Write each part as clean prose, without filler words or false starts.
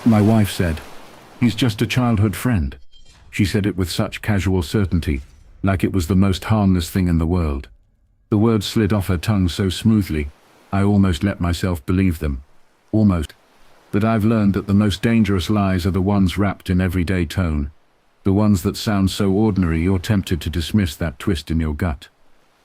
My wife said, "He's just a childhood friend." She said it with such casual certainty, like it was the most harmless thing in the world. The words slid off her tongue so smoothly, I almost let myself believe them. Almost. But I've learned that the most dangerous lies are the ones wrapped in everyday tone. The ones that sound so ordinary you're tempted to dismiss that twist in your gut.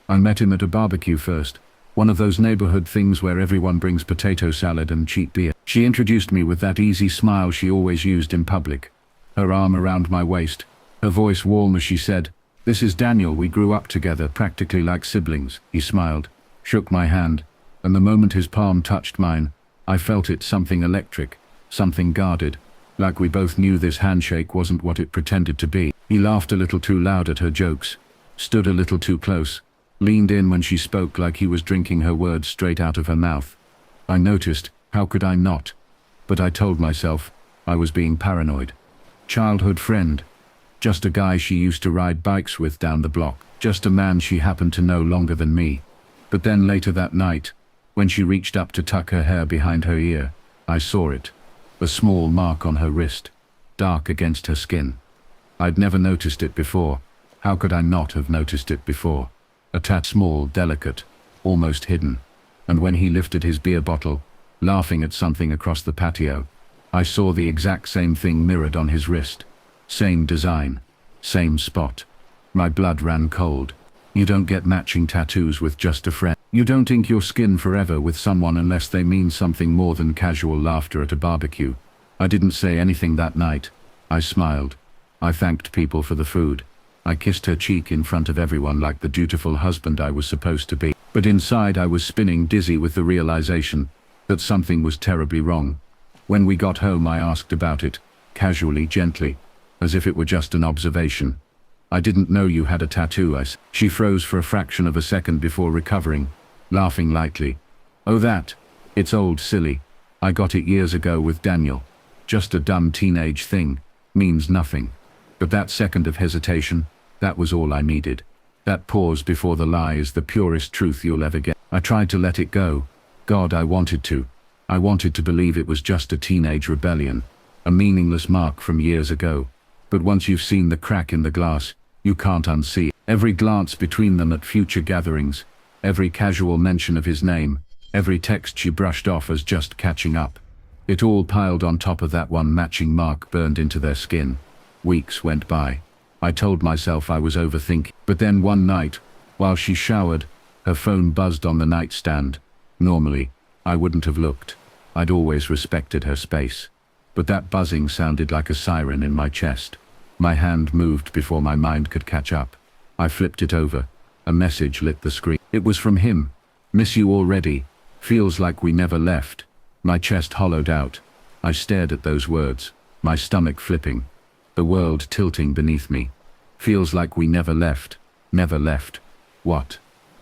I met him at a barbecue first, one of those neighborhood things where everyone brings potato salad and cheap beer. She introduced me with that easy smile she always used in public, her arm around my waist, her voice warm as she said, "This is Daniel, we grew up together, practically like siblings." He smiled, shook my hand, and the moment his palm touched mine, I felt it something electric, something guarded, like we both knew this handshake wasn't what it pretended to be. He laughed a little too loud at her jokes, stood a little too close, leaned in when she spoke like he was drinking her words straight out of her mouth. I noticed, how could I not? But I told myself, I was being paranoid. Childhood friend. Just a guy she used to ride bikes with down the block. Just a man she happened to know longer than me. But then later that night, when she reached up to tuck her hair behind her ear, I saw it. A small mark on her wrist, dark against her skin. I'd never noticed it before. How could I not have noticed it before? A tat, small, delicate, almost hidden. And when he lifted his beer bottle, laughing at something across the patio, I saw the exact same thing mirrored on his wrist. Same design, same spot. My blood ran cold. You don't get matching tattoos with just a friend. You don't ink your skin forever with someone unless they mean something more than casual laughter at a barbecue. I didn't say anything that night. I smiled. I thanked people for the food. I kissed her cheek in front of everyone like the dutiful husband I was supposed to be. But inside I was spinning dizzy with the realization that something was terribly wrong. When we got home I asked about it, casually, gently, as if it were just an observation. "I didn't know you had a tattoo," I said. She froze for a fraction of a second before recovering, laughing lightly. "Oh that? It's old, silly. I got it years ago with Daniel. Just a dumb teenage thing. Means nothing." But that second of hesitation, that was all I needed. That pause before the lie is the purest truth you'll ever get. I tried to let it go. God, I wanted to. I wanted to believe it was just a teenage rebellion, a meaningless mark from years ago. But once you've seen the crack in the glass, you can't unsee it. Every glance between them at future gatherings, every casual mention of his name, every text she brushed off as just catching up. It all piled on top of that one matching mark burned into their skin. Weeks went by. I told myself I was overthinking. But then one night, while she showered, her phone buzzed on the nightstand. Normally, I wouldn't have looked. I'd always respected her space. But that buzzing sounded like a siren in my chest. My hand moved before my mind could catch up. I flipped it over. A message lit the screen. It was from him. "Miss you already. Feels like we never left." My chest hollowed out. I stared at those words, my stomach flipping, the world tilting beneath me. Feels like we never left. Never left. What?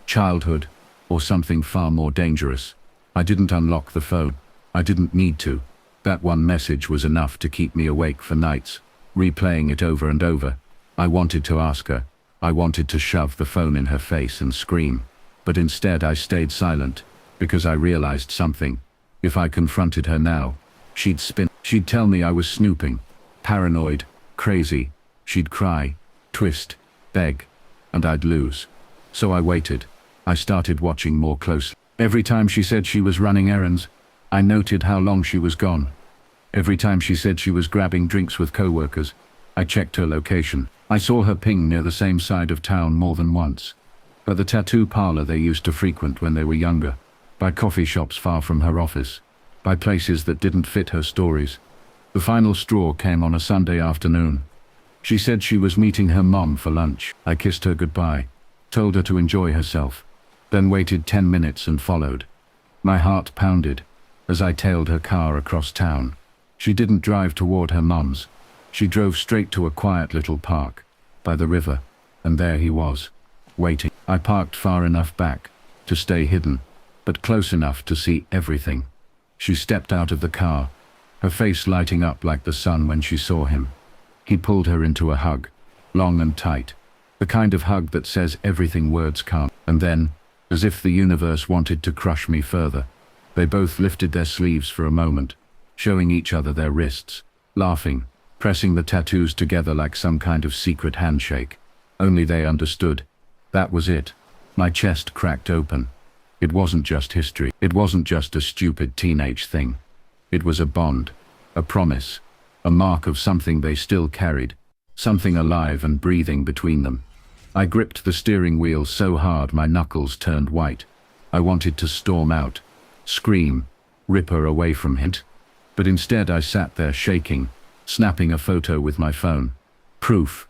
Childhood, or something far more dangerous? I didn't unlock the phone. I didn't need to. That one message was enough to keep me awake for nights, replaying it over and over. I wanted to ask her. I wanted to shove the phone in her face and scream. But instead I stayed silent, because I realized something. If I confronted her now, she'd spin. She'd tell me I was snooping, paranoid, crazy. She'd cry, twist, beg, and I'd lose. So I waited. I started watching more closely. Every time she said she was running errands, I noted how long she was gone. Every time she said she was grabbing drinks with co-workers, I checked her location. I saw her ping near the same side of town more than once. At the tattoo parlor they used to frequent when they were younger, by coffee shops far from her office, by places that didn't fit her stories. The final straw came on a Sunday afternoon. She said she was meeting her mom for lunch. I kissed her goodbye, told her to enjoy herself, then waited 10 minutes and followed. My heart pounded as I tailed her car across town. She didn't drive toward her mom's. She drove straight to a quiet little park by the river, and there he was, waiting. I parked far enough back to stay hidden, but close enough to see everything. She stepped out of the car, her face lighting up like the sun when she saw him. He pulled her into a hug, long and tight, the kind of hug that says everything words can't. And then, as if the universe wanted to crush me further, they both lifted their sleeves for a moment, showing each other their wrists, laughing, pressing the tattoos together like some kind of secret handshake. Only they understood. That was it. My chest cracked open. It wasn't just history. It wasn't just a stupid teenage thing. It was a bond, a promise, a mark of something they still carried, something alive and breathing between them. I gripped the steering wheel so hard my knuckles turned white. I wanted to storm out, scream, rip her away from him. But instead I sat there shaking, snapping a photo with my phone. Proof.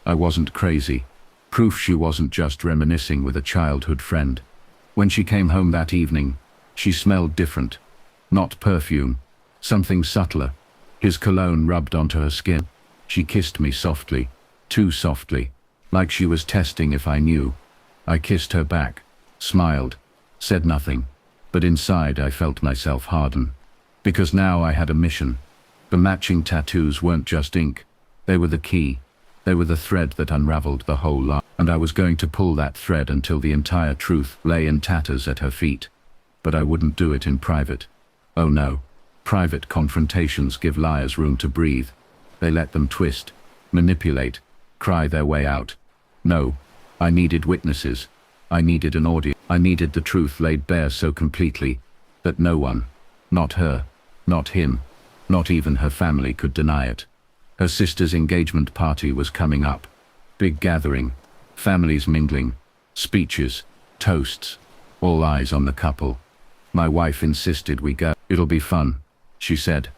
I wasn't crazy. Proof she wasn't just reminiscing with a childhood friend. When she came home that evening, she smelled different. Not perfume, something subtler. His cologne rubbed onto her skin. She kissed me softly, too softly, like she was testing if I knew. I kissed her back, smiled, said nothing, but inside I felt myself harden. Because now I had a mission. The matching tattoos weren't just ink. They were the key. They were the thread that unraveled the whole lie. And I was going to pull that thread until the entire truth lay in tatters at her feet. But I wouldn't do it in private. Oh no. Private confrontations give liars room to breathe. They let them twist, manipulate, cry their way out. No. I needed witnesses. I needed an audience. I needed the truth laid bare so completely that no one, not her, not him, not even her family could deny it. Her sister's engagement party was coming up. Big gathering, families mingling, speeches, toasts, all eyes on the couple. My wife insisted we go. It'll be fun, she said,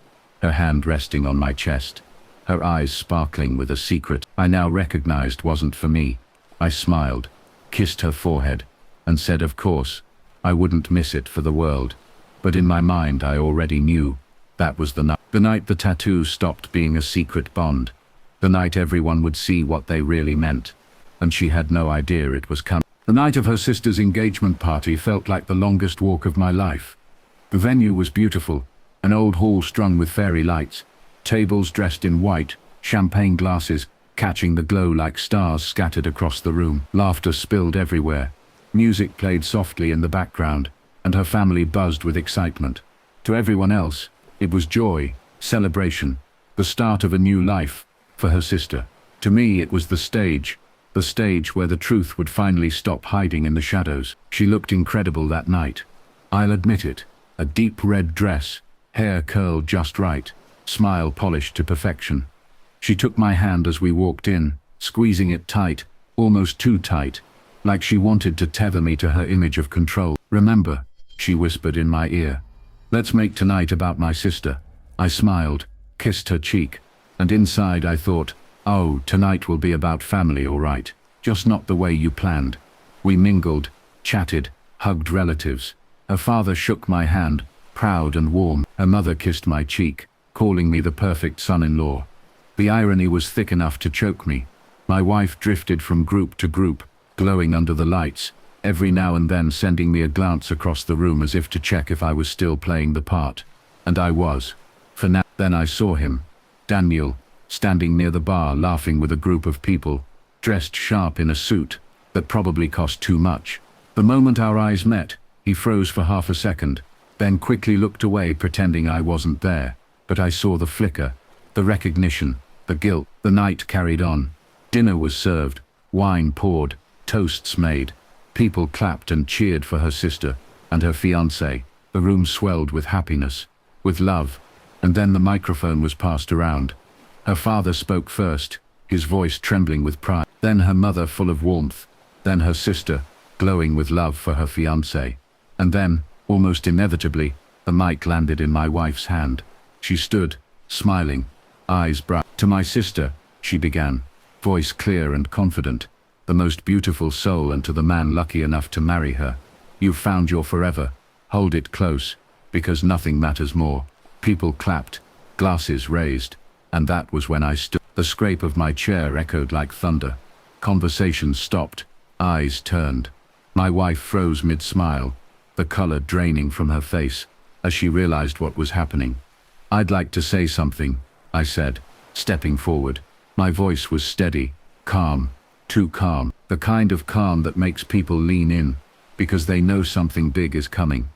her hand resting on my chest, her eyes sparkling with a secret I now recognized wasn't for me. I smiled, kissed her forehead, and said of course, I wouldn't miss it for the world. But in my mind I already knew. That was the night. The night the tattoos stopped being a secret bond. The night everyone would see what they really meant. And she had no idea it was coming. The night of her sister's engagement party felt like the longest walk of my life. The venue was beautiful, an old hall strung with fairy lights, tables dressed in white, champagne glasses catching the glow like stars scattered across the room. Laughter spilled everywhere. Music played softly in the background, and her family buzzed with excitement. To everyone else, it was joy, celebration, the start of a new life for her sister. To me it was the stage where the truth would finally stop hiding in the shadows. She looked incredible that night. I'll admit it. A deep red dress, hair curled just right, smile polished to perfection. She took my hand as we walked in, squeezing it tight, almost too tight, like she wanted to tether me to her image of control. Remember, she whispered in my ear. Let's make tonight about my sister. I smiled, kissed her cheek, and inside I thought, oh, tonight will be about family, all right, just not the way you planned. We mingled, chatted, hugged relatives. Her father shook my hand, proud and warm. Her mother kissed my cheek, calling me the perfect son-in-law. The irony was thick enough to choke me. My wife drifted from group to group, glowing under the lights, every now and then sending me a glance across the room as if to check if I was still playing the part. And I was. For now. Then I saw him, Daniel, standing near the bar laughing with a group of people, dressed sharp in a suit that probably cost too much. The moment our eyes met, he froze for half a second, then quickly looked away pretending I wasn't there. But I saw the flicker, the recognition, the guilt. The night carried on. Dinner was served, wine poured, toasts made. People clapped and cheered for her sister and her fiancé. The room swelled with happiness, with love, and then the microphone was passed around. Her father spoke first, his voice trembling with pride. Then her mother full of warmth. Then her sister, glowing with love for her fiancé. And then, almost inevitably, the mic landed in my wife's hand. She stood, smiling, eyes bright. To my sister, she began, voice clear and confident, the most beautiful soul, and to the man lucky enough to marry her. You've found your forever. Hold it close, because nothing matters more. People clapped, glasses raised, and that was when I stood. The scrape of my chair echoed like thunder. Conversation stopped, eyes turned. My wife froze mid-smile, the color draining from her face, as she realized what was happening. I'd like to say something, I said, stepping forward. My voice was steady, calm, too calm, the kind of calm that makes people lean in, because they know something big is coming.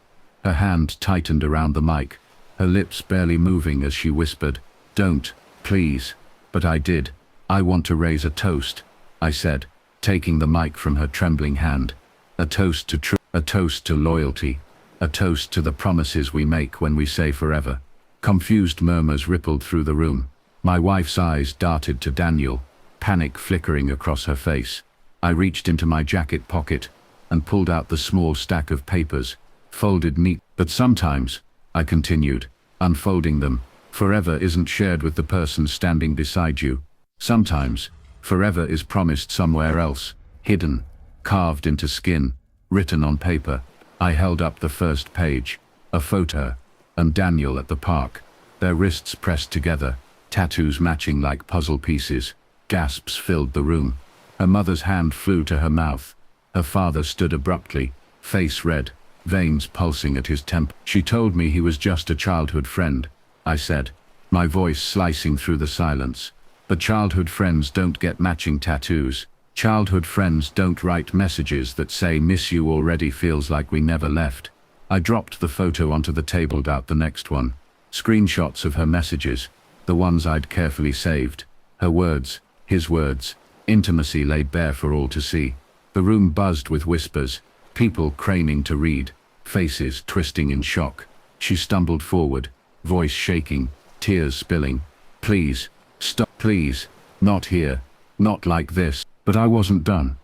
Her hand tightened around the mic, her lips barely moving as she whispered, "Don't, please." But I did. "I want to raise a toast," I said, taking the mic from her trembling hand. "A toast to truth, a toast to loyalty, a toast to the promises we make when we say forever." Confused murmurs rippled through the room. My wife's eyes darted to Daniel, panic flickering across her face. I reached into my jacket pocket and pulled out the small stack of papers, folded neat. "But sometimes," I continued, unfolding them, "forever isn't shared with the person standing beside you. Sometimes, forever is promised somewhere else, hidden, carved into skin, written on paper." I held up the first page, a photo, and Daniel at the park, their wrists pressed together, tattoos matching like puzzle pieces. Gasps filled the room. Her mother's hand flew to her mouth. Her father stood abruptly, face red, veins pulsing at his temple. "She told me he was just a childhood friend," I said, my voice slicing through the silence. "But childhood friends don't get matching tattoos. Childhood friends don't write messages that say 'miss you already feels like we never left.'" I dropped the photo onto the table, out the next one. Screenshots of her messages, the ones I'd carefully saved. Her words, his words, intimacy laid bare for all to see. The room buzzed with whispers, people craning to read, faces twisting in shock. She stumbled forward, voice shaking, tears spilling. "Please, stop, please, not here, not like this." But I wasn't done.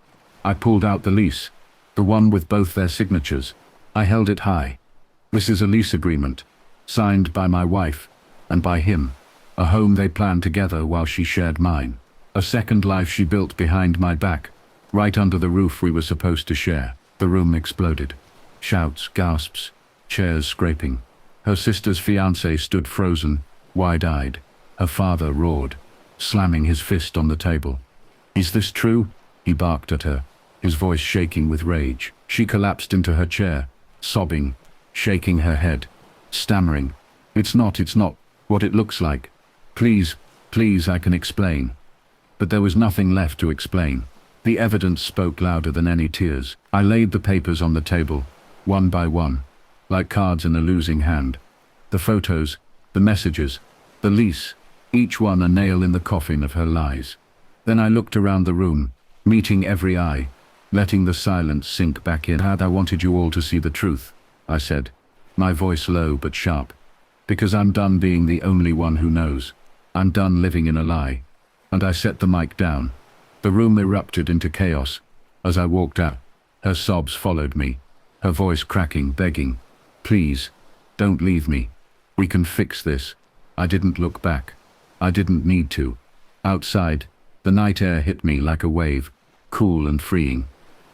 I pulled out the lease, the one with both their signatures. I held it high. "This is a lease agreement, signed by my wife, and by him. A home they planned together while she shared mine. A second life she built behind my back, right under the roof we were supposed to share." The room exploded. Shouts, gasps, chairs scraping. Her sister's fiancé stood frozen, wide-eyed. Her father roared, slamming his fist on the table. "Is this true?" he barked at her, his voice shaking with rage. She collapsed into her chair, sobbing, shaking her head, stammering, it's not what it looks like. Please, please, I can explain." But there was nothing left to explain. The evidence spoke louder than any tears. I laid the papers on the table, one by one, like cards in a losing hand. The photos, the messages, the lease, each one a nail in the coffin of her lies. Then I looked around the room, meeting every eye, letting the silence sink back in. "I wanted you all to see the truth," I said, my voice low but sharp. "Because I'm done being the only one who knows. I'm done living in a lie." And I set the mic down. The room erupted into chaos. As I walked out, her sobs followed me, her voice cracking, begging, "Please, don't leave me. We can fix this." I didn't look back. I didn't need to. Outside, the night air hit me like a wave, cool and freeing.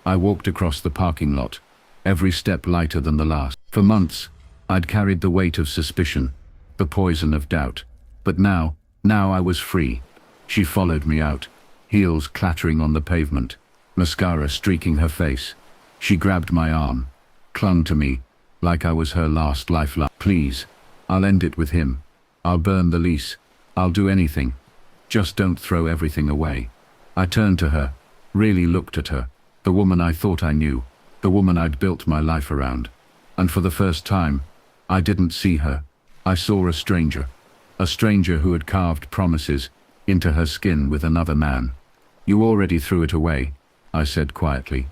I walked across the parking lot, every step lighter than the last. For months, I'd carried the weight of suspicion, the poison of doubt. But now I was free. She followed me out, heels clattering on the pavement, mascara streaking her face. She grabbed my arm, clung to me, like I was her last lifeline. "Please, I'll end it with him. I'll burn the lease. I'll do anything. Just don't throw everything away." I turned to her, really looked at her, the woman I thought I knew, the woman I'd built my life around. And for the first time, I didn't see her. I saw a stranger who had carved promises into her skin with another man. "You already threw it away," I said quietly.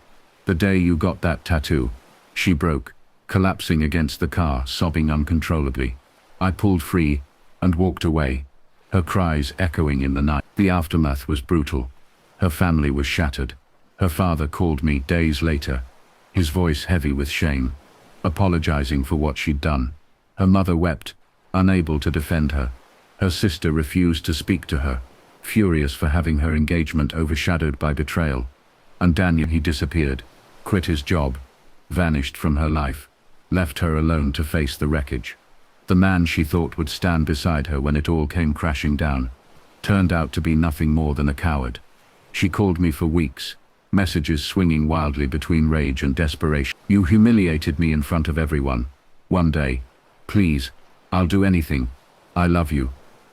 "The day you got that tattoo." She broke, collapsing against the car, sobbing uncontrollably. I pulled free and walked away, her cries echoing in the night. The aftermath was brutal. Her family was shattered. Her father called me days later, his voice heavy with shame, apologizing for what she'd done. Her mother wept, unable to defend her. Her sister refused to speak to her, furious for having her engagement overshadowed by betrayal. And Daniel, he disappeared, quit his job, vanished from her life, left her alone to face the wreckage. The man she thought would stand beside her when it all came crashing down, turned out to be nothing more than a coward. She called me for weeks, messages swinging wildly between rage and desperation. "You humiliated me in front of everyone. One day. Please, I'll do anything. I love you."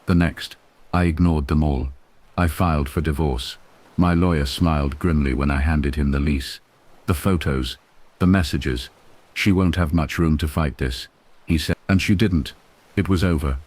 The next, I ignored them all. I filed for divorce. My lawyer smiled grimly when I handed him the lease. "The photos, the messages. She won't have much room to fight this," he said. And she didn't. It was over.